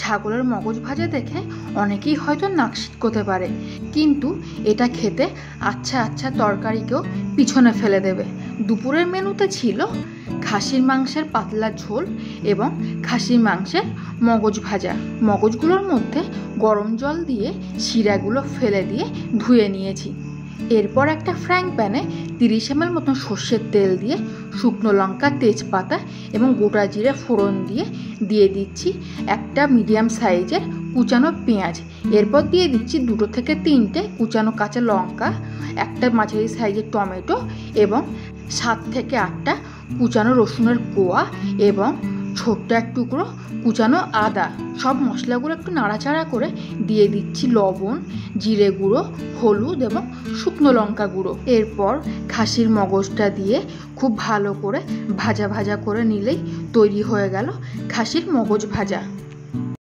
ছাগলের মগজ ভাজা দেখে অনেকেই হয়তো নাক সিটকোতে পারে, কিন্তু এটা খেতে আচ্ছা আচ্ছা তরকারিকেও পিছনে ফেলে দেবে। দুপুরের মেনুতে ছিল খাসির মাংসের পাতলা ঝোল এবং খাসির মাংসের মগজ ভাজা। মগজগুলোর মধ্যে গরম জল দিয়ে শিরাগুলো ফেলে দিয়ে ধুয়ে নিয়েছি। এরপর একটা ফ্রাইং প্যানে 30 ml মতন সর্ষের তেল দিয়ে শুকনো লঙ্কা, তেজপাতা এবং গোটা জিরে ফোড়ন দিয়ে দিচ্ছি একটা মিডিয়াম সাইজের কুচানো পেঁয়াজ। এরপর দিয়ে দিচ্ছি 2 থেকে 3টে কুচানো কাঁচা লঙ্কা, একটা মাঝারি সাইজের টমেটো এবং 7 থেকে 8টা কুচানো রসুনের কোয়া এবং ছোট্ট এক টুকরো কুচানো আদা। সব মশলাগুলো একটু নাড়াচাড়া করে দিয়ে দিচ্ছি লবণ, জিরে গুঁড়ো, হলুদ এবং শুকনো লঙ্কা গুঁড়ো। এরপর খাসির মগজটা দিয়ে খুব ভালো করে ভাজা ভাজা করে নিলেই তৈরি হয়ে গেল খাসির মগজ ভাজা।